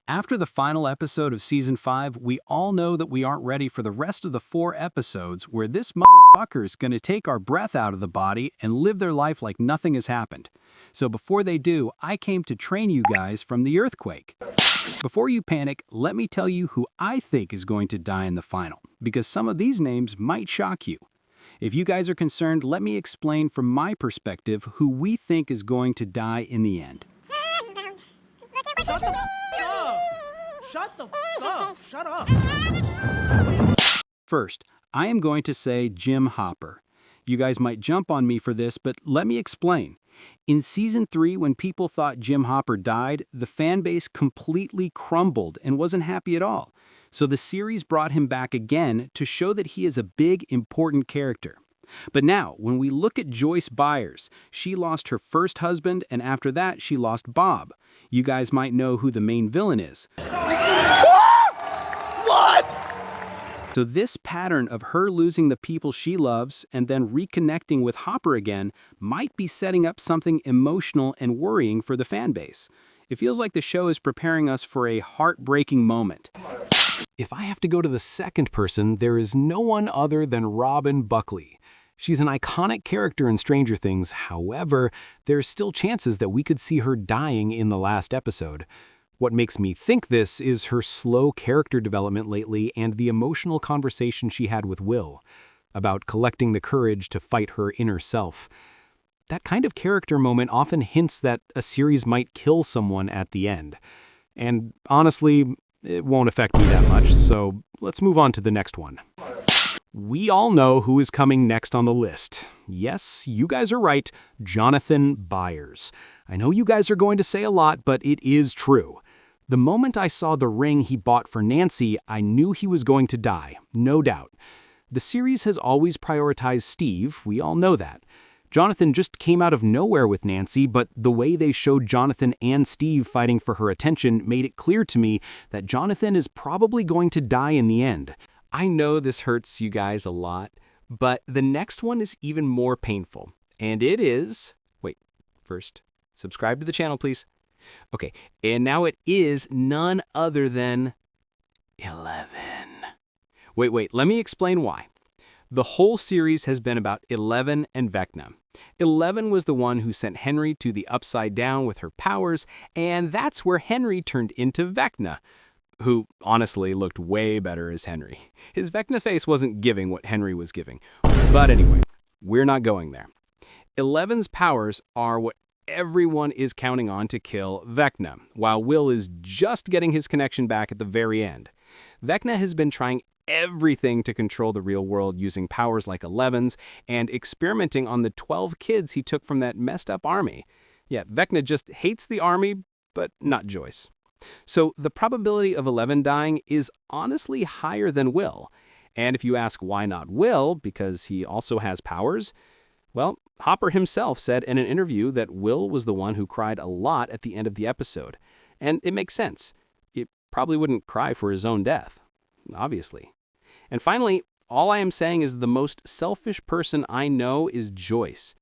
After the final episode of Season 5, we all know that we aren't ready for the rest of the 4 episodes where this motherfucker's gonna take our breath out of the body and live their life like nothing has happened. So before they do, I came to train you guys from the earthquake. Before you panic, let me tell you who I think is going to die in the final, because some of these names might shock you. If you guys are concerned, let me explain from my perspective who we think is going to die in the end. Shut the f up! Shut up! First, I am going to say Jim Hopper. You guys might jump on me for this, but let me explain. In Season 3, when people thought Jim Hopper died, the fan base completely crumbled and wasn't happy at all. So the series brought him back again to show that he is a big, important character. But now, when we look at Joyce Byers, she lost her first husband, and after that, she lost Bob. You guys might know who the main villain is. What? So this pattern of her losing the people she loves and then reconnecting with Hopper again might be setting up something emotional and worrying for the fan base. It feels like the show is preparing us for a heartbreaking moment. If I have to go to the second person, there is no one other than Robin Buckley. She's an iconic character in Stranger Things. However, there's still chances that we could see her dying in the last episode. What makes me think this is her slow character development lately and the emotional conversation she had with Will about collecting the courage to fight her inner self. That kind of character moment often hints that a series might kill someone at the end. And honestly, it won't affect me that much, so let's move on to the next one. We all know who is coming next on the list. Yes, you guys are right, Jonathan Byers. I know you guys are going to say a lot, but it is true. The moment I saw the ring he bought for Nancy, I knew he was going to die, no doubt. The series has always prioritized Steve, we all know that. Jonathan just came out of nowhere with Nancy, but the way they showed Jonathan and Steve fighting for her attention made it clear to me that Jonathan is probably going to die in the end. I know this hurts you guys a lot, but the next one is even more painful. And it is... Wait, first, subscribe to the channel, please. Okay, and now it is none other than 11. Wait, let me explain why. The whole series has been about 11 and Vecna. 11 was the one who sent Henry to the Upside Down with her powers, and that's where Henry turned into Vecna, who honestly looked way better as Henry. His Vecna face wasn't giving what Henry was giving. But anyway, we're not going there. 11's powers are what everyone is counting on to kill Vecna, while Will is just getting his connection back at the very end. Vecna has been trying everything to control the real world using powers like 11's and experimenting on the 12 kids he took from that messed up army. Yeah, Vecna just hates the army, but not Joyce. So the probability of 11 dying is honestly higher than Will. And if you ask why not Will, because he also has powers, well, Hopper himself said in an interview that Will was the one who cried a lot at the end of the episode. And it makes sense. He probably wouldn't cry for his own death, obviously. And finally, all I am saying is the most selfish person I know is Joyce.